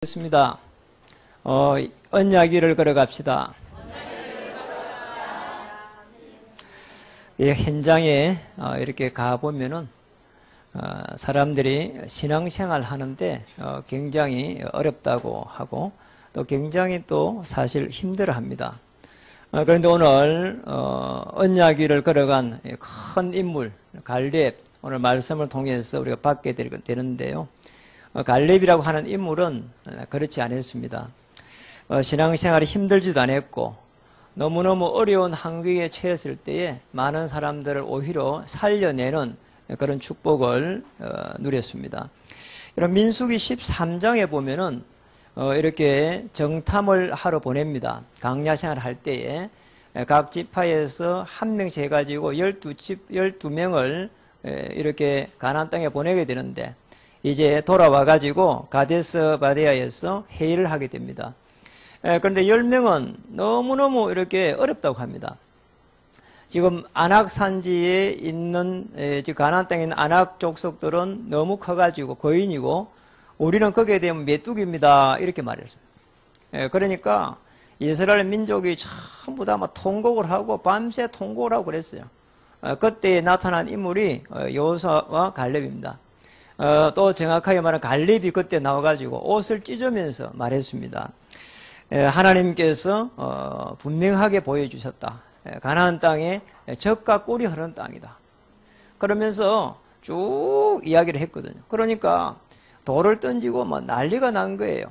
습니다. 언약위를 걸어갑시다. 현장에 이렇게 가보면은 사람들이 신앙생활 하는데 굉장히 어렵다고 하고 또 굉장히 또 사실 힘들어 합니다. 그런데 오늘 언약위를 걸어간 큰 인물 갈렙, 오늘 말씀을 통해서 우리가 받게 되는데요. 갈렙이라고 하는 인물은 그렇지 않았습니다. 신앙생활이 힘들지도 않았고 너무너무 어려운 환경에 처했을 때에 많은 사람들을 오히려 살려내는 그런 축복을 누렸습니다. 이런 민수기 13장에 보면은 이렇게 정탐을 하러 보냅니다. 강야 생활을 할 때에 각 지파에서 한 명씩 해가지고 12명을 이렇게 가나안 땅에 보내게 되는데 이제 돌아와가지고 가데스 바네아에서 회의를 하게 됩니다. 그런데 10명은 너무너무 이렇게 어렵다고 합니다. 지금 아낙 산지에 있는, 지금 가나안 땅에 있는 아낙 족속들은 너무 커가지고 거인이고 우리는 거기에 대한 메뚜기입니다. 이렇게 말했습니다. 그러니까 이스라엘 민족이 전부 다 막 통곡을 하고 밤새 통곡을 하고 그랬어요. 그때 나타난 인물이 여호수아와 갈렙입니다. 또 정확하게 말하면 갈렙이 그때 나와가지고 옷을 찢으면서 말했습니다. 하나님께서 분명하게 보여주셨다. 가나안 땅에 젖과 꿀이 흐르는 땅이다. 그러면서 쭉 이야기를 했거든요. 그러니까 돌을 던지고 막 난리가 난 거예요.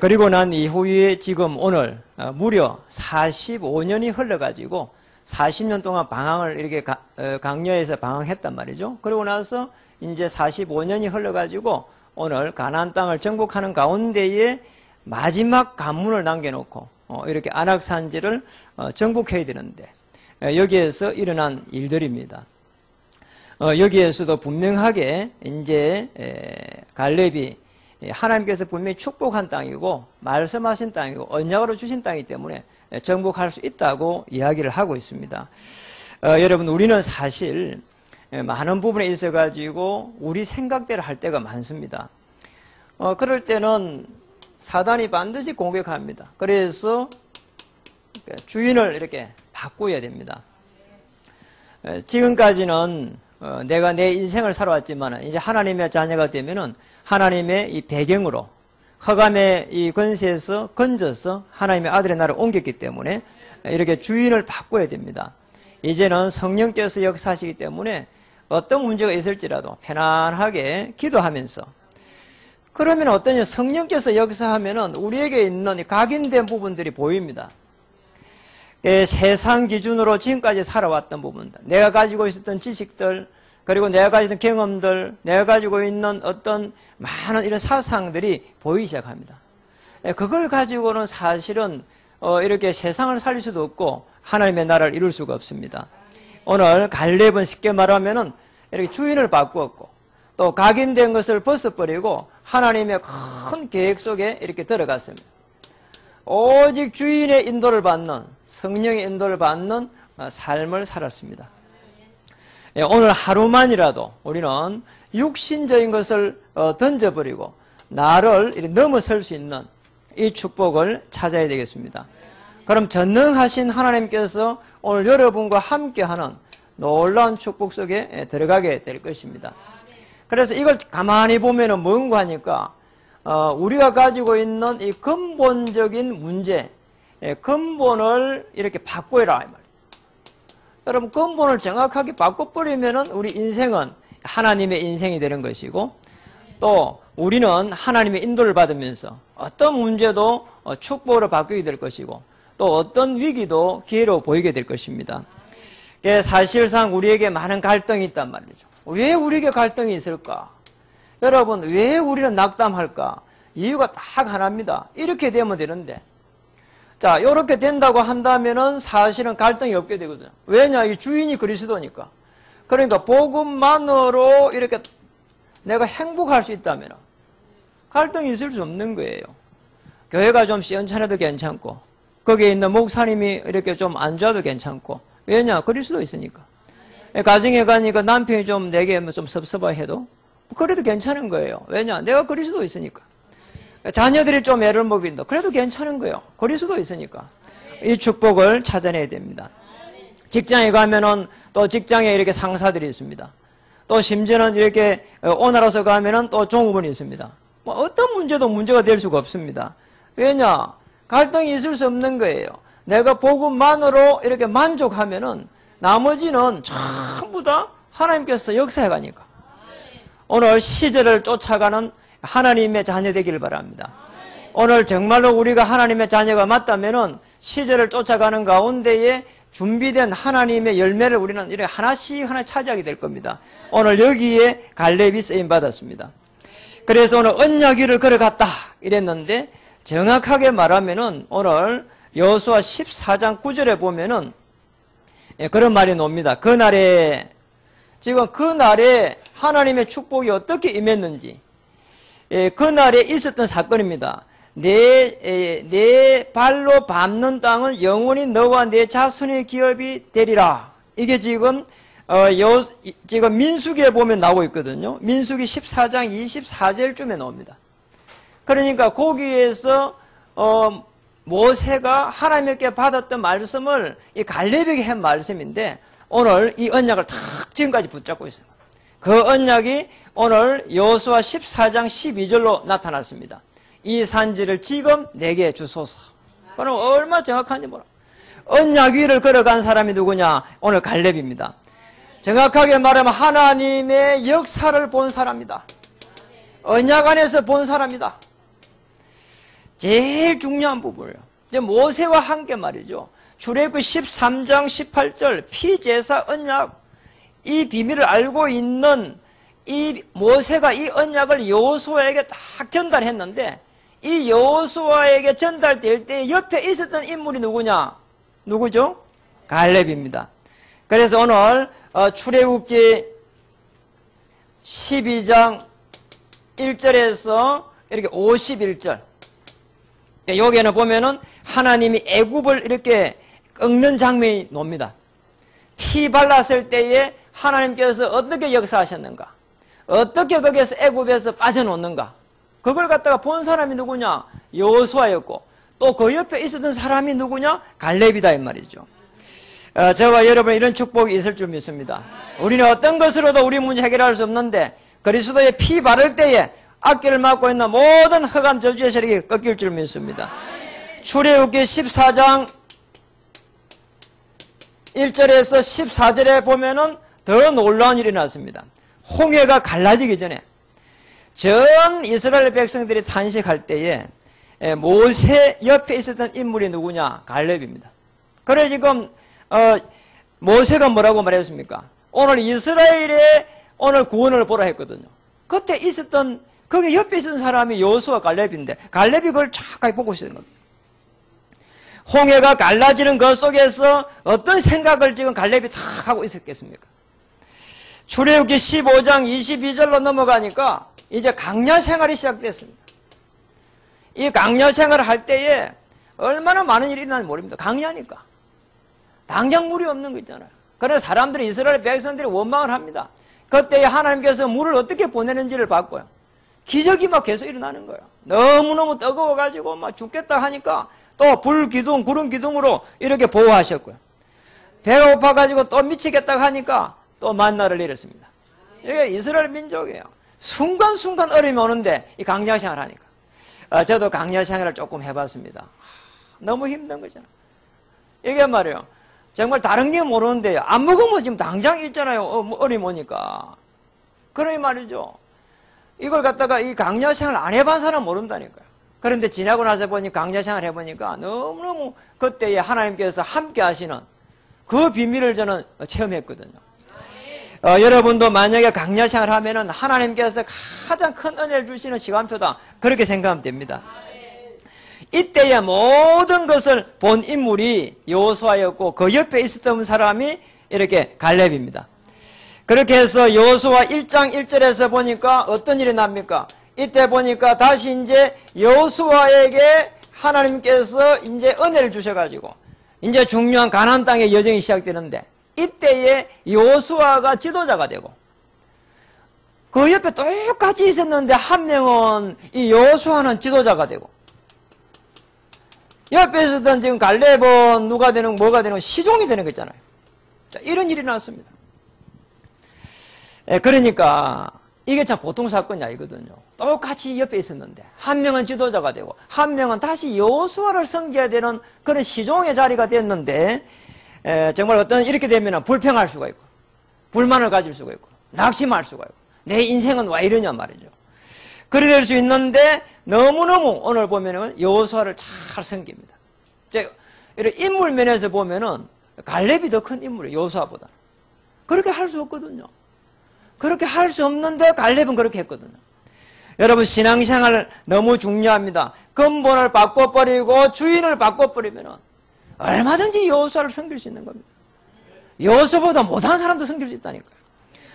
그리고 난 이후에 지금 오늘 무려 45년이 흘러가지고 40년 동안 방황을 이렇게 강야에서 방황했단 말이죠. 그러고 나서 이제 45년이 흘러가지고 오늘 가나안 땅을 정복하는 가운데에 마지막 관문을 남겨놓고 이렇게 아낙 산지를 정복해야 되는데 여기에서 일어난 일들입니다. 여기에서도 분명하게 이제 갈렙이 하나님께서 분명히 축복한 땅이고 말씀하신 땅이고 언약으로 주신 땅이기 때문에 정복할 수 있다고 이야기를 하고 있습니다. 여러분 우리는 사실 많은 부분에 있어가지고 우리 생각대로 할 때가 많습니다. 그럴 때는 사단이 반드시 공격합니다. 그래서 주인을 이렇게 바꾸어야 됩니다. 지금까지는 내가 내 인생을 살아왔지만 이제 하나님의 자녀가 되면은 하나님의 이 배경으로 흑암의 이 권세에서 건져서 하나님의 아들의 나라를 옮겼기 때문에 이렇게 주인을 바꿔야 됩니다. 이제는 성령께서 역사하시기 때문에 어떤 문제가 있을지라도 편안하게 기도하면서 그러면 어떠냐 성령께서 역사하면은 우리에게 있는 각인된 부분들이 보입니다. 세상 기준으로 지금까지 살아왔던 부분들, 내가 가지고 있었던 지식들, 그리고 내가 가지고 있는 경험들, 내가 가지고 있는 어떤 많은 이런 사상들이 보이기 시작합니다. 그걸 가지고는 사실은 이렇게 세상을 살릴 수도 없고 하나님의 나라를 이룰 수가 없습니다. 오늘 갈렙은 쉽게 말하면은 이렇게 주인을 바꾸었고 또 각인된 것을 벗어버리고 하나님의 큰 계획 속에 이렇게 들어갔습니다. 오직 주인의 인도를 받는 성령의 인도를 받는 삶을 살았습니다. 오늘 하루만이라도 우리는 육신적인 것을 던져버리고 나를 넘어설 수 있는 이 축복을 찾아야 되겠습니다. 그럼 전능하신 하나님께서 오늘 여러분과 함께하는 놀라운 축복 속에 들어가게 될 것입니다. 그래서 이걸 가만히 보면은 뭔가 하니까 우리가 가지고 있는 이 근본적인 문제, 근본을 이렇게 바꿔라 이 말이에요. 여러분 근본을 정확하게 바꿔버리면은 우리 인생은 하나님의 인생이 되는 것이고 또 우리는 하나님의 인도를 받으면서 어떤 문제도 축복으로 바뀌게 될 것이고 또 어떤 위기도 기회로 보이게 될 것입니다. 사실상 우리에게 많은 갈등이 있단 말이죠. 왜 우리에게 갈등이 있을까? 여러분 왜 우리는 낙담할까? 이유가 딱 하나입니다. 이렇게 되면 되는데 자 이렇게 된다고 한다면은 사실은 갈등이 없게 되거든요. 왜냐? 이 주인이 그리스도니까. 그러니까 복음만으로 이렇게 내가 행복할 수 있다면 갈등이 있을 수 없는 거예요. 교회가 좀 시원찮아도 괜찮고 거기에 있는 목사님이 이렇게 좀 안 좋아도 괜찮고 왜냐? 그리스도 있으니까. 가정에 가니까 남편이 좀 내게 좀 섭섭해도 그래도 괜찮은 거예요. 왜냐? 내가 그리스도 있으니까. 자녀들이 좀 애를 먹인다. 그래도 괜찮은 거예요. 그럴 수도 있으니까. 이 축복을 찾아내야 됩니다. 직장에 가면은 또 직장에 이렇게 상사들이 있습니다. 또 심지어는 이렇게 오나라서 가면은 또 종업원이 있습니다. 뭐 어떤 문제도 문제가 될 수가 없습니다. 왜냐? 갈등이 있을 수 없는 거예요. 내가 복음만으로 이렇게 만족하면은 나머지는 전부 다 하나님께서 역사해 가니까. 오늘 시절을 쫓아가는 하나님의 자녀 되기를 바랍니다. 오늘 정말로 우리가 하나님의 자녀가 맞다면은 시절을 쫓아가는 가운데에 준비된 하나님의 열매를 우리는 이렇게 하나씩 차지하게 될 겁니다. 오늘 여기에 갈렙이 쓰임 받았습니다. 그래서 오늘 언약 위를 걸어갔다 이랬는데 정확하게 말하면은 오늘 여호수아 14장 9절에 보면은 그런 말이 나옵니다. 그날에 하나님의 축복이 어떻게 임했는지 그날에 있었던 사건입니다. 내 발로 밟는 땅은 영원히 너와 내 자손의 기업이 되리라. 이게 지금 민수기에 보면 나오고 있거든요. 민수기 14장 24절쯤에 나옵니다. 그러니까 거기에서 모세가 하나님께 받았던 말씀을 이 갈렙에게 한 말씀인데 오늘 이 언약을 탁 지금까지 붙잡고 있어요. 그 언약이 오늘 여호수아 14장 12절로 나타났습니다. 이 산지를 지금 내게 주소서. 그럼 얼마나 정확한지 몰라. 언약 위를 걸어간 사람이 누구냐? 오늘 갈렙입니다. 정확하게 말하면 하나님의 역사를 본 사람이다. 언약 안에서 본 사람이다. 제일 중요한 부분이에요. 이제 모세와 함께 말이죠. 출애굽기 13장 18절 피제사 언약 이 비밀을 알고 있는 이 모세가 이 언약을 여호수아에게 딱 전달했는데 이 여호수아에게 전달될 때 옆에 있었던 인물이 누구냐? 누구죠? 갈렙입니다. 그래서 오늘 출애굽기 12장 1절에서 이렇게 51절 여기에는 보면은 하나님이 애굽을 이렇게 꺾는 장면이 나옵니다. 피 발랐을 때에 하나님께서 어떻게 역사하셨는가? 어떻게 거기에서 애굽에서 빠져나오는가? 그걸 갖다가 본 사람이 누구냐? 여호수아였고 또 그 옆에 있었던 사람이 누구냐? 갈렙이다 이 말이죠. 저와 여러분 이런 축복이 있을 줄 믿습니다. 우리는 어떤 것으로도 우리 문제 해결할 수 없는데 그리스도의 피 바를 때에 악기를 맡고 있는 모든 흑암 저주의 세력이 꺾일 줄 믿습니다. 출애굽기 14장 1절에서 14절에 보면은 더 놀라운 일이 났습니다. 홍해가 갈라지기 전에 전 이스라엘 백성들이 탄식할 때에 모세 옆에 있었던 인물이 누구냐? 갈렙입니다. 그래 지금 모세가 뭐라고 말했습니까? 오늘 이스라엘의 오늘 구원을 보라 했거든요. 그때 있었던 거기 옆에 있었던 사람이 여호수아 갈렙인데 갈렙이 그걸 착하게 보고 있었는 겁니다. 홍해가 갈라지는 것 속에서 어떤 생각을 지금 갈렙이 탁 하고 있었겠습니까? 출애굽기 15장 22절로 넘어가니까 이제 강야 생활이 시작됐습니다. 이 강야 생활을 할 때에 얼마나 많은 일이 일어나는지 모릅니다. 강야니까. 당장 물이 없는 거 있잖아요. 그래서 사람들이 이스라엘 백성들이 원망을 합니다. 그때 하나님께서 물을 어떻게 보내는지를 봤고요. 기적이 막 계속 일어나는 거예요. 너무너무 뜨거워가지고 막 죽겠다 하니까 또 불 기둥, 구름 기둥으로 이렇게 보호하셨고요. 배가 고파가지고 또 미치겠다 하니까 또 만나를 내렸습니다. 이게 이스라엘 민족이에요. 순간순간 어려움이 오는데 이 강야 생활을 하니까. 저도 강야 생활을 조금 해봤습니다. 너무 힘든 거잖아요. 이게 말이에요. 정말 다른 게 모르는데 안 먹으면 지금 당장 있잖아요. 어려움 오니까. 그러니 말이죠. 이걸 갖다가 이 강야 생활 안 해본 사람 모른다니까요. 그런데 지나고 나서 보니 강야 생활 해보니까 너무너무 그때에 하나님께서 함께 하시는 그 비밀을 저는 체험했거든요. 여러분도 만약에 강야 생활 하면은 하나님께서 가장 큰 은혜를 주시는 시간표다. 그렇게 생각하면 됩니다. 이때의 모든 것을 본 인물이 여호수아였고 그 옆에 있었던 사람이 이렇게 갈렙입니다. 그렇게 해서 여호수아 1장 1절에서 보니까 어떤 일이 납니까? 이때 보니까 다시 이제 여호수아에게 하나님께서 이제 은혜를 주셔가지고 이제 중요한 가나안 땅의 여정이 시작되는데 이때에 여호수아가 지도자가 되고 그 옆에 똑같이 있었는데 한 명은 이 여호수아는 지도자가 되고 옆에 있었던 지금 갈렙은 누가 되는 뭐가 되는 시종이 되는 거 있잖아요. 자, 이런 일이 났습니다. 그러니까 이게 참 보통 사건이 아니거든요. 똑같이 옆에 있었는데 한 명은 지도자가 되고 한 명은 다시 여호수아를 섬겨야 되는 그런 시종의 자리가 됐는데 정말 어떤 이렇게 되면 불평할 수가 있고 불만을 가질 수가 있고 낙심할 수가 있고 내 인생은 왜 이러냐 말이죠. 그래 될 수 있는데 너무너무 오늘 보면은 여호수아를 잘 섬깁니다. 이런 인물 면에서 보면은 갈렙이 더 큰 인물이에요. 여호수아보다. 그렇게 할 수 없거든요. 그렇게 할 수 없는데 갈렙은 그렇게 했거든요. 여러분 신앙생활 너무 중요합니다. 근본을 바꿔버리고 주인을 바꿔버리면은 얼마든지 여호수아를 섬길 수 있는 겁니다. 여호수아보다 못한 사람도 섬길 수 있다니까요.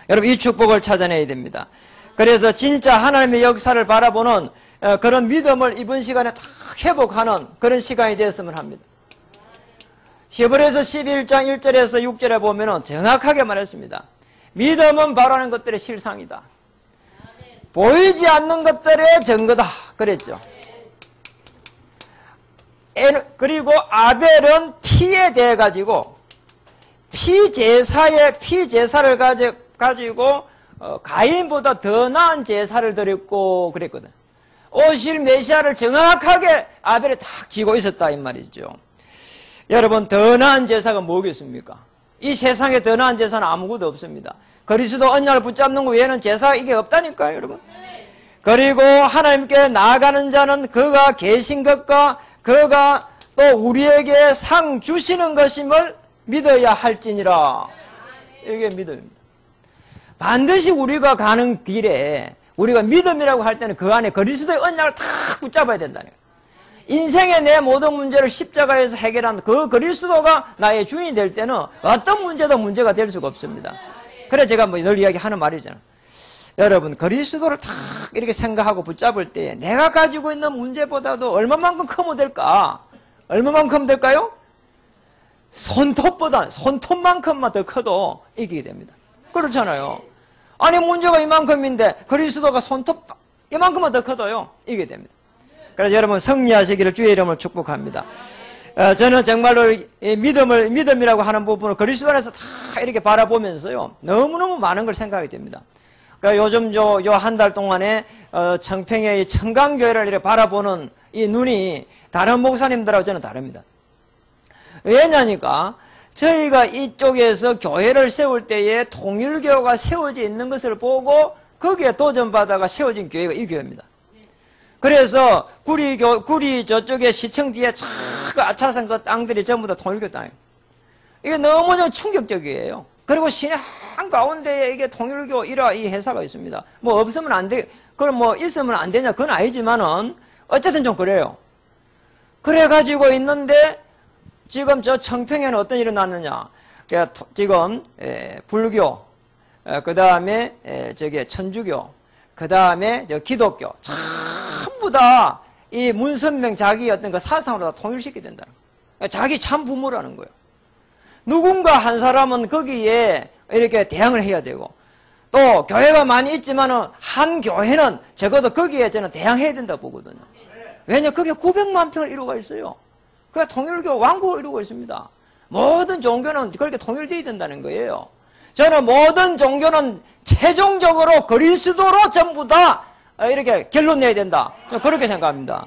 여러분 이 축복을 찾아내야 됩니다. 그래서 진짜 하나님의 역사를 바라보는 그런 믿음을 이번 시간에 다 회복하는 그런 시간이 되었으면 합니다. 히브리서 11장 1절에서 6절에 보면은 정확하게 말했습니다. 믿음은 바라는 것들의 실상이다. 보이지 않는 것들의 증거다. 그랬죠. 그리고 아벨은 피에 대해 가지고 피제사를 가지고 가인보다 더 나은 제사를 드렸고 그랬거든. 오실 메시아를 정확하게 아벨이 딱 지고 있었다 이 말이죠. 여러분 더 나은 제사가 뭐겠습니까? 이 세상에 더 나은 제사는 아무것도 없습니다. 그리스도 언약을 붙잡는 것 외에는 제사가 이게 없다니까요, 여러분. 그리고 하나님께 나아가는 자는 그가 계신 것과 그가 또 우리에게 상 주시는 것임을 믿어야 할지니라. 이게 믿음입니다. 반드시 우리가 가는 길에 우리가 믿음이라고 할 때는 그 안에 그리스도의 언약을 다 붙잡아야 된다는 거예요. 인생의 내 모든 문제를 십자가에서 해결한 그 그리스도가 나의 주인이 될 때는 어떤 문제도 문제가 될 수가 없습니다. 그래 제가 뭐 늘 이야기하는 말이잖아요. 여러분 그리스도를 탁 이렇게 생각하고 붙잡을 때 내가 가지고 있는 문제보다도 얼마만큼 크면 될까? 얼마만큼 될까요? 손톱만큼만 더 커도 이기게 됩니다. 그렇잖아요. 아니 문제가 이만큼인데 그리스도가 손톱 이만큼만 더 커도요 이기게 됩니다. 그래서 여러분 승리하시기를 주의 이름으로 축복합니다. 저는 정말로 이 믿음이라고 하는 부분을 그리스도 안에서 다 이렇게 바라보면서요 너무너무 많은 걸 생각하게 됩니다. 그러니까 요즘 요 한 달 동안에 청평의 청강교회를 이렇게 바라보는 이 눈이 다른 목사님들하고 저는 다릅니다. 왜냐니까 저희가 이쪽에서 교회를 세울 때에 통일교가 세워져 있는 것을 보고 거기에 도전받아가 세워진 교회가 이 교회입니다. 그래서 구리 저쪽에 시청 뒤에 그 아차산 그 땅들이 전부 다 통일교 땅이에요. 이게 너무 좀 충격적이에요. 그리고 시내 한가운데에 이게 통일교 이 회사가 있습니다. 뭐 없으면 안 돼, 그럼 뭐 있으면 안 되냐, 그건 아니지만은 어쨌든 좀 그래요. 그래가지고 있는데 지금 저 청평에는 어떤 일이 났느냐. 지금 불교, 그 다음에 저기 천주교, 그 다음에 기독교 전부 다 이 문선명 자기 어떤 그 사상으로 다 통일시키게 된다는 거예요. 자기 참 부모라는 거예요. 누군가 한 사람은 거기에 이렇게 대항을 해야 되고 또 교회가 많이 있지만은 한 교회는 적어도 거기에 저는 대항해야 된다 보거든요. 왜냐 그게 900만 평을 이루고 있어요. 그게 통일교 왕국을 이루고 있습니다. 모든 종교는 그렇게 통일되어야 된다는 거예요. 저는 모든 종교는 최종적으로 그리스도로 전부 다 이렇게 결론 내야 된다. 그렇게 생각합니다.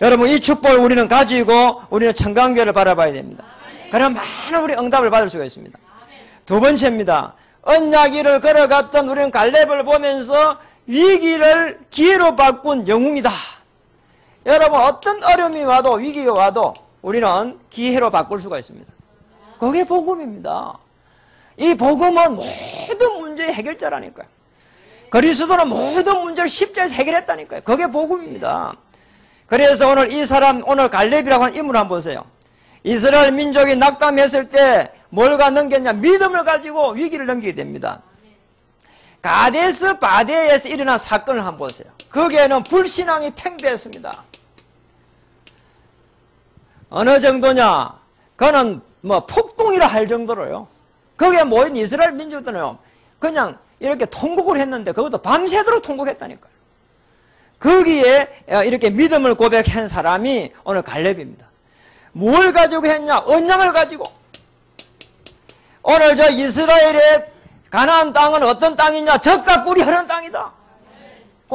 여러분 이 축복을 우리는 가지고 우리는 청강교회를 바라봐야 됩니다. 그럼 많은 우리 응답을 받을 수가 있습니다. 두 번째입니다. 언약길을 걸어갔던 우리는 갈렙을 보면서 위기를 기회로 바꾼 영웅이다. 여러분 어떤 어려움이 와도 위기가 와도 우리는 기회로 바꿀 수가 있습니다. 그게 복음입니다. 이 복음은 모든 문제의 해결자라니까요. 그리스도는 모든 문제를 십자에서 해결했다니까요. 그게 복음입니다. 그래서 오늘 갈렙이라고 하는 인물을 한번 보세요. 이스라엘 민족이 낙담했을 때 뭘가 넘겼냐? 믿음을 가지고 위기를 넘기게 됩니다. 가데스 바데에서 일어난 사건을 한번 보세요. 거기에는 불신앙이 팽배했습니다. 어느 정도냐? 그는 뭐 폭동이라 할 정도로요. 거기에 모인 이스라엘 민족들은요, 그냥 이렇게 통곡을 했는데 그것도 밤새도록 통곡했다니까요. 거기에 이렇게 믿음을 고백한 사람이 오늘 갈렙입니다. 뭘 가지고 했냐? 언약을 가지고. 오늘 저 이스라엘의 가나안 땅은 어떤 땅이냐? 젖과 꿀이 흐르는 땅이다.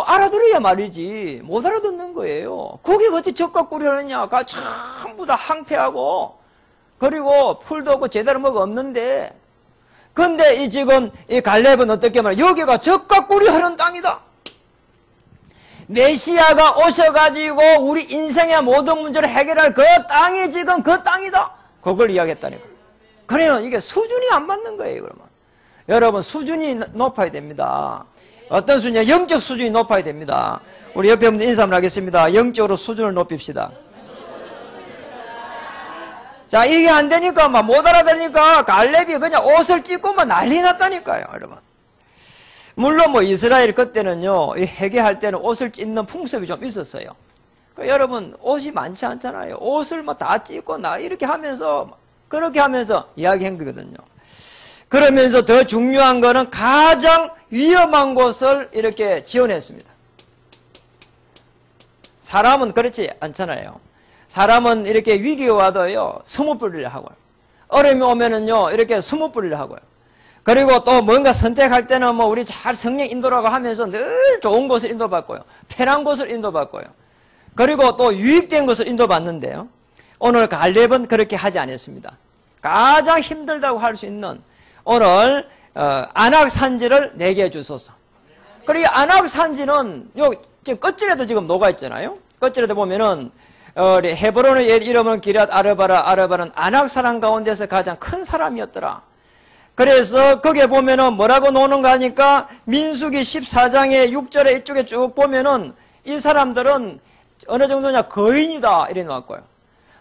알아들어야 말이지 못 알아듣는 거예요. 거기가 어떻게 젖과 꿀이 흐르냐가 전부 다 항폐하고 그리고 풀도 없고 제대로 뭐가 없는데, 근데 지금 이 갈렙은 어떻게 말해? 여기가 젖과 꿀이 흐르는 땅이다. 메시아가 오셔가지고 우리 인생의 모든 문제를 해결할 그 땅이 지금 그 땅이다. 그걸 이야기했다니까. 그래요. 이게 수준이 안 맞는 거예요. 그러면 여러분 수준이 높아야 됩니다. 어떤 수준이냐? 영적 수준이 높아야 됩니다. 우리 옆에 분들 인사 한번 하겠습니다. 영적으로 수준을 높입시다. 자, 이게 안 되니까 막 못 알아들으니까 갈렙이 그냥 옷을 찢고만 난리 났다니까요, 여러분. 물론 뭐 이스라엘 그때는요, 이 회개할 때는 옷을 찢는 풍습이 좀 있었어요. 여러분 옷이 많지 않잖아요. 옷을 뭐 다 찢고 나 이렇게 하면서 그렇게 하면서 이야기한 거거든요. 그러면서 더 중요한 거는 가장 위험한 곳을 이렇게 지원했습니다. 사람은 그렇지 않잖아요. 사람은 이렇게 위기가 와도요, 숨어 뿌리려 하고요. 어려움이 오면은요, 이렇게 숨어 뿌리려 하고요. 그리고 또 뭔가 선택할 때는 뭐 우리 잘 성령 인도라고 하면서 늘 좋은 곳을 인도받고요. 편한 곳을 인도받고요. 그리고 또 유익된 것을 인도받는데요. 오늘 갈렙은 그렇게 하지 않았습니다. 가장 힘들다고 할 수 있는 오늘 안악산지를 내게 주소서. 그리고 이 안악산지는 요 지금 끝줄에도 지금 녹아 있잖아요. 끝줄에도 보면은 헤브론의 옛 이름은 기럇 아르바라, 아르바는 안악 사람 가운데서 가장 큰 사람이었더라. 그래서 거기에 보면은 뭐라고 노는가 하니까 민수기 14장의 6절에 이쪽에 쭉 보면은 이 사람들은 어느 정도냐 거인이다 이래 놓았고요.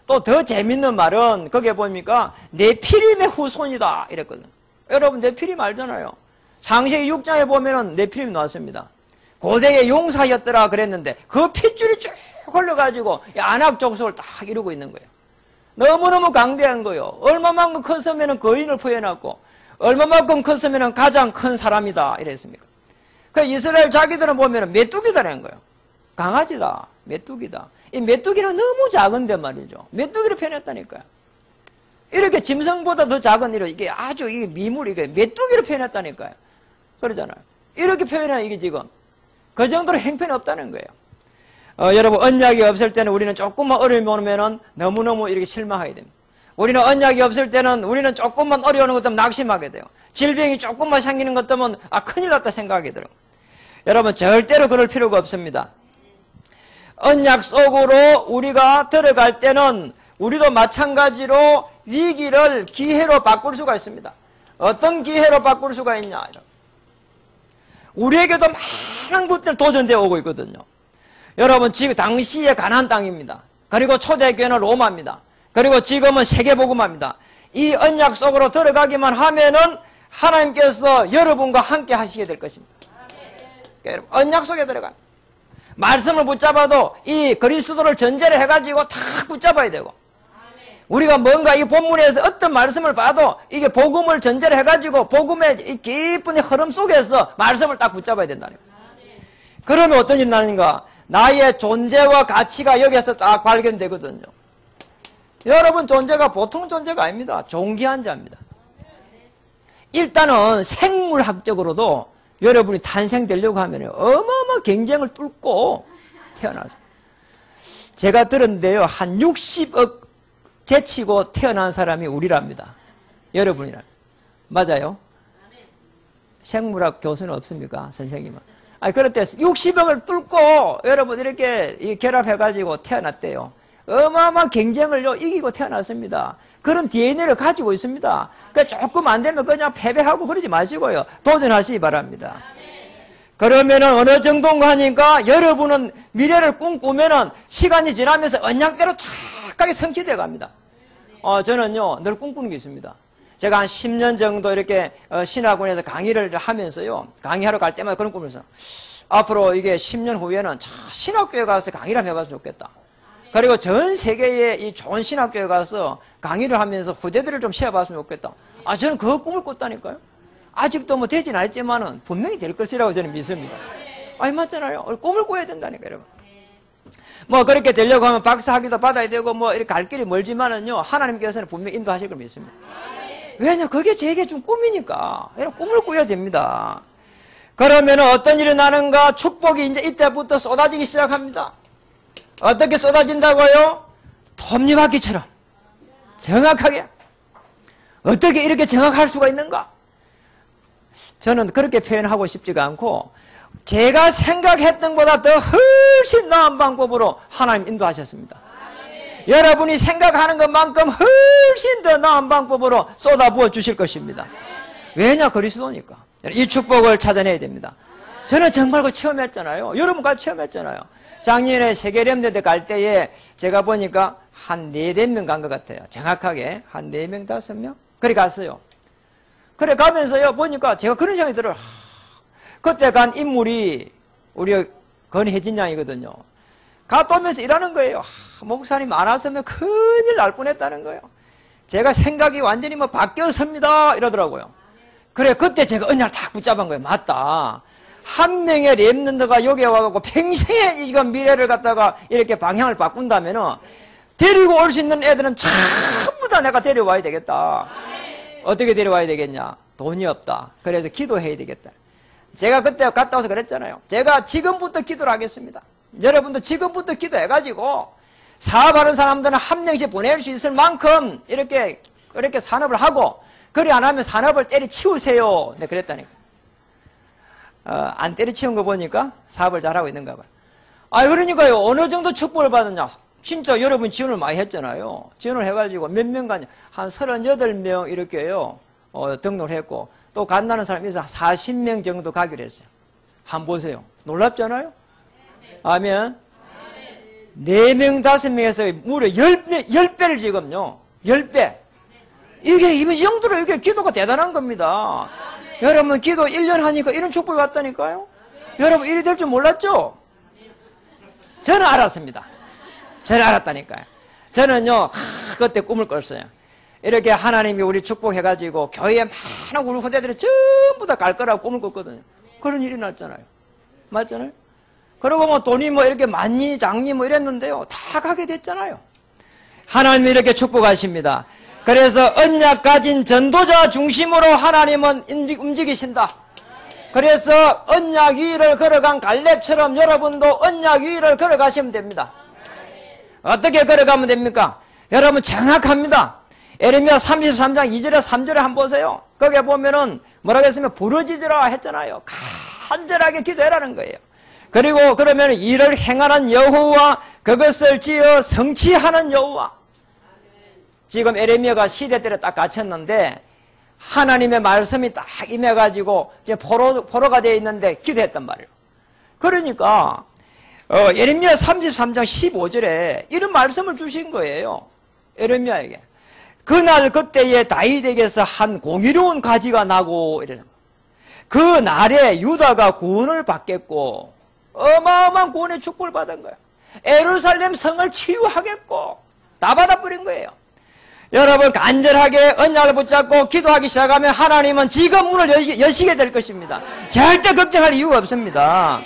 또 더 재밌는 말은 거기에 보니까 네피림의 후손이다 이랬거든요. 여러분 네피림 알잖아요. 창세기 6장에 보면은 네피림이 나왔습니다. 고대의 용사였더라 그랬는데 그 핏줄이 쭉 흘러가지고 안악 족속을 딱 이루고 있는 거예요. 너무너무 강대한 거예요. 얼마만큼 컸으면 거인을 표현했고 얼마만큼 컸으면 가장 큰 사람이다 이랬습니까? 그 이스라엘 자기들은 보면 메뚜기다라는 거예요. 강아지다, 메뚜기다. 이 메뚜기는 너무 작은데 말이죠. 메뚜기를 표현했다니까요. 이렇게 짐승보다 더 작은 이게 아주 이게 미물 이게 메뚜기를 표현했다니까요. 그러잖아요. 이렇게 표현한 이게 지금 그 정도로 행편이 없다는 거예요. 여러분 언약이 없을 때는 우리는 조금만 어려움이 오면은 너무너무 이렇게 실망하게 됩니다. 우리는 언약이 없을 때는 우리는 조금만 어려운 것 때문에 낙심하게 돼요. 질병이 조금만 생기는 것 때문에 큰일 났다 생각하게 들어요. 여러분 절대로 그럴 필요가 없습니다. 언약 속으로 우리가 들어갈 때는 우리도 마찬가지로 위기를 기회로 바꿀 수가 있습니다. 어떤 기회로 바꿀 수가 있냐? 우리에게도 많은 것들 도전되어 오고 있거든요. 여러분 지금 당시의 가나안 땅입니다. 그리고 초대교회는 로마입니다. 그리고 지금은 세계복음화입니다. 이 언약 속으로 들어가기만 하면은 하나님께서 여러분과 함께 하시게 될 것입니다. 그러니까 언약 속에 들어가. 말씀을 붙잡아도 이 그리스도를 전제를 해가지고 탁 붙잡아야 되고 우리가 뭔가 이 본문에서 어떤 말씀을 봐도 이게 복음을 전제를 해가지고 복음의 이 깊은 흐름 속에서 말씀을 딱 붙잡아야 된다는 거예요. 그러면 어떤 일이 나는가? 나의 존재와 가치가 여기에서 딱 발견되거든요. 여러분 존재가 보통 존재가 아닙니다. 존귀한 자입니다. 일단은 생물학적으로도 여러분이 탄생되려고 하면 어마어마한 경쟁을 뚫고 태어나죠. 제가 들었는데요. 한 60억 제치고 태어난 사람이 우리랍니다. 여러분이라. 맞아요? 생물학 교수는 없습니까? 선생님은. 그럴 때 60억을 뚫고 여러분 이렇게 결합해가지고 태어났대요. 어마어마한 경쟁을 이기고 태어났습니다. 그런 DNA를 가지고 있습니다. 그러니까 조금 안 되면 그냥 패배하고 그러지 마시고요. 도전하시기 바랍니다. 그러면은 어느 정도인가 하니까 여러분은 미래를 꿈꾸면은 시간이 지나면서 언약대로 착하게 성취되어 갑니다. 저는요, 늘 꿈꾸는 게 있습니다. 제가 한 10년 정도 이렇게 신학원에서 강의를 하면서요, 강의하러 갈 때마다 그런 꿈을 꿔요. 앞으로 이게 10년 후에는 신학교에 가서 강의를 해봤으면 좋겠다. 그리고 전 세계에 이 좋은 신학교에 가서 강의를 하면서 후대들을 좀 세워봤으면 좋겠다. 저는 그 꿈을 꿨다니까요. 아직도 뭐 되진 않았지만은 분명히 될 것이라고 저는 믿습니다. 아니, 맞잖아요. 꿈을 꿔야 된다니까, 여러분. 뭐, 그렇게 되려고 하면 박사학위도 받아야 되고, 뭐, 이렇게 갈 길이 멀지만은요, 하나님께서는 분명히 인도하실 걸 믿습니다. 왜냐, 그게 제게 좀 꿈이니까. 여러분, 꿈을 꿔야 됩니다. 그러면 어떤 일이 나는가? 축복이 이제 이때부터 쏟아지기 시작합니다. 어떻게 쏟아진다고요? 톱니바퀴처럼. 정확하게. 어떻게 이렇게 정확할 수가 있는가? 저는 그렇게 표현하고 싶지가 않고, 제가 생각했던 것보다 더 훨씬 나은 방법으로 하나님 인도하셨습니다. 여러분이 생각하는 것만큼 훨씬 더 나은 방법으로 쏟아부어 주실 것입니다. 왜냐? 그리스도니까. 이 축복을 찾아내야 됩니다. 저는 정말 그 체험했잖아요. 여러분 같이 체험했잖아요. 작년에 세계렘대대 갈 때에 제가 보니까 한 4-5명 간 것 같아요. 정확하게 한 4명, 5명? 그래 갔어요. 그래 가면서요 보니까 제가 그런 생각이 들어요. 그때 간 인물이 우리 건혜진 양이거든요. 갔다 오면서 일하는 거예요. 목사님 안 왔으면 큰일 날 뻔했다는 거예요. 제가 생각이 완전히 뭐 바뀌었습니다 이러더라고요. 그래 그때 제가 언약을 딱 붙잡은 거예요. 맞다. 한 명의 렘넌트가 여기에 와갖고 평생에 이건 미래를 갖다가 이렇게 방향을 바꾼다면은 데리고 올 수 있는 애들은 전부 다 내가 데려와야 되겠다. 어떻게 데려와야 되겠냐? 돈이 없다. 그래서 기도해야 되겠다. 제가 그때 갔다 와서 그랬잖아요. 제가 지금부터 기도를 하겠습니다. 여러분도 지금부터 기도해가지고 사업하는 사람들은 한 명씩 보낼 수 있을 만큼 이렇게 산업을 하고 그리 안 하면 산업을 때려치우세요. 네, 그랬다니까. 안 때려치운 거 보니까 사업을 잘하고 있는가 봐요. 그러니까요. 어느 정도 축복을 받았냐. 진짜 여러분 지원을 많이 했잖아요. 지원을 해가지고 몇 명 가냐. 한 38명 이렇게요. 등록을 했고 또 간다는 사람이 있어서 40명 정도 가기로 했어요. 한번 보세요. 놀랍잖아요? 아멘. 4명, 5명에서 무려 10배를 지금요. 10배. 이 정도로 이게 기도가 대단한 겁니다. 여러분 기도 1년 하니까 이런 축복이 왔다니까요. 여러분 일이 될 줄 몰랐죠? 저는 알았습니다. 저는 알았다니까요. 저는요 그때 꿈을 꿨어요. 이렇게 하나님이 우리 축복해가지고 교회에 많은 우리 후대들이 전부 다 갈 거라고 꿈을 꿨거든요. 그런 일이 났잖아요. 맞잖아요? 그리고 뭐 돈이 뭐 이렇게 많니 작니 뭐 이랬는데요. 다 가게 됐잖아요. 하나님이 이렇게 축복하십니다. 그래서 언약 가진 전도자 중심으로 하나님은 움직이신다. 그래서 언약 위를 걸어간 갈렙처럼 여러분도 언약 위를 걸어가시면 됩니다. 어떻게 걸어가면 됩니까? 여러분 정확합니다. 에레미야 33장 2절에 3절에 한번 보세요. 거기에 보면은 뭐라고 했으면 부르짖으라 했잖아요. 간절하게 기도해라는 거예요. 그리고 그러면 이를 행하는 여호와 그것을 지어 성취하는 여호와. 지금 에레미야가 시대대로 딱 갇혔는데 하나님의 말씀이 딱 임해가지고 이제 포로가 되어 있는데 기도했단 말이에요. 그러니까 에레미야 33장 15절에 이런 말씀을 주신 거예요. 에레미야에게. 그날 그때에 다윗에게서 한 공의로운 가지가 나고 이래요. 그 날에 유다가 구원을 받겠고 어마어마한 구원의 축복을 받은 거예요. 예루살렘 성을 치유하겠고 다 받아버린 거예요. 여러분 간절하게 언약을 붙잡고 기도하기 시작하면 하나님은 지금 문을 여시게 될 것입니다. 절대 걱정할 이유가 없습니다.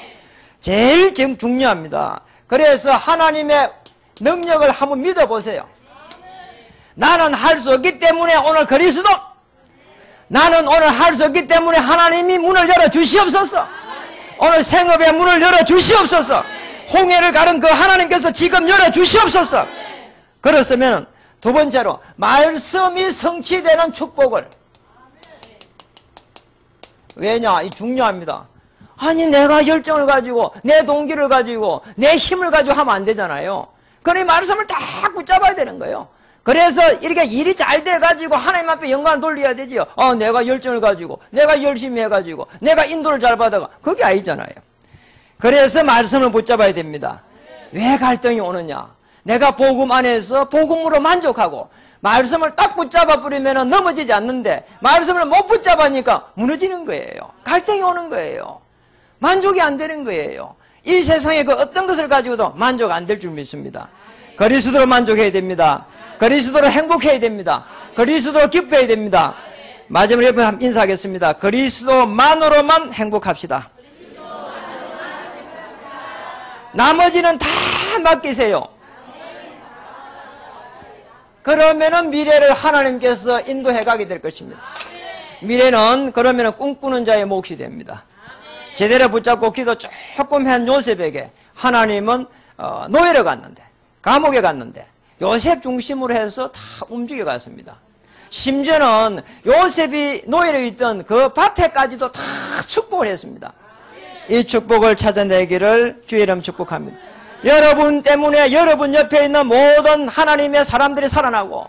제일 지금 중요합니다. 그래서 하나님의 능력을 한번 믿어보세요. 나는 할 수 없기 때문에 오늘 그리스도, 나는 오늘 할 수 없기 때문에 하나님이 문을 열어주시옵소서. 오늘 생업의 문을 열어주시옵소서. 홍해를 가른 그 하나님께서 지금 열어주시옵소서. 그렇으면 두 번째로 말씀이 성취되는 축복을. 왜냐? 이 중요합니다. 아니 내가 열정을 가지고 내 동기를 가지고 내 힘을 가지고 하면 안 되잖아요. 그러니 말씀을 딱 붙잡아야 되는 거예요. 그래서 이렇게 일이 잘 돼가지고 하나님 앞에 영광을 돌려야 되지요. 내가 열정을 가지고 내가 열심히 해가지고 내가 인도를 잘 받아가 그게 아니잖아요. 그래서 말씀을 붙잡아야 됩니다. 왜 갈등이 오느냐? 내가 복음 안에서 복음으로 만족하고 말씀을 딱 붙잡아 버리면 넘어지지 않는데 말씀을 못 붙잡으니까 무너지는 거예요. 갈등이 오는 거예요. 만족이 안 되는 거예요. 이 세상에 그 어떤 것을 가지고도 만족 안 될 줄 믿습니다. 그리스도로 만족해야 됩니다. 그리스도로 행복해야 됩니다. 그리스도로 기뻐해야 됩니다. 마지막으로 여러분 한번 인사하겠습니다. 그리스도만으로만 행복합시다. 나머지는 다 맡기세요. 그러면은 미래를 하나님께서 인도해 가게 될 것입니다. 미래는 그러면은 꿈꾸는 자의 몫이 됩니다. 제대로 붙잡고 기도 조금 한 요셉에게 하나님은 노예로 갔는데, 감옥에 갔는데 요셉 중심으로 해서 다 움직여 갔습니다. 심지어는 요셉이 노예로 있던 그 밭에까지도 다 축복을 했습니다. 이 축복을 찾아내기를 주의 이름 축복합니다. 여러분 때문에 여러분 옆에 있는 모든 하나님의 사람들이 살아나고,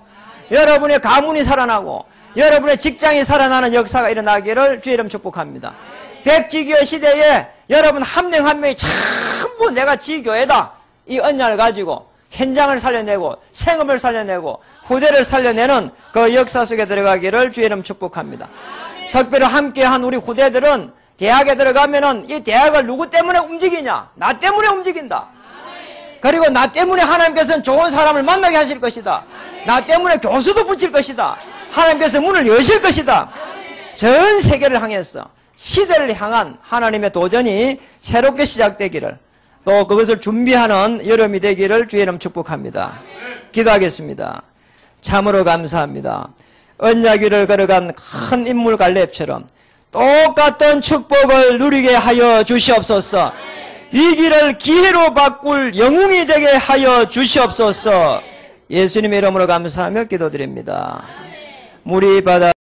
여러분의 가문이 살아나고, 여러분의 직장이 살아나는 역사가 일어나기를 주의 이름 축복합니다. 백지교 시대에 여러분 한 명 한 명이 전부 내가 지교회다, 이 언약을 가지고 현장을 살려내고 생업을 살려내고 후대를 살려내는 그 역사 속에 들어가기를 주의 이름 축복합니다. 특별히 함께한 우리 후대들은 대학에 들어가면은 이 대학을 누구 때문에 움직이냐? 나 때문에 움직인다. 그리고 나 때문에 하나님께서는 좋은 사람을 만나게 하실 것이다. 나 때문에 교수도 붙일 것이다. 하나님께서 문을 여실 것이다. 전 세계를 향해서 시대를 향한 하나님의 도전이 새롭게 시작되기를, 또 그것을 준비하는 여름이 되기를 주의 이름 축복합니다. 기도하겠습니다. 참으로 감사합니다. 언약위를 걸어간 큰 인물 갈렙처럼 똑같은 축복을 누리게 하여 주시옵소서. 위기를 기회로 바꿀 영웅이 되게 하여 주시옵소서. 예수님의 이름으로 감사하며 기도드립니다. 물이 바다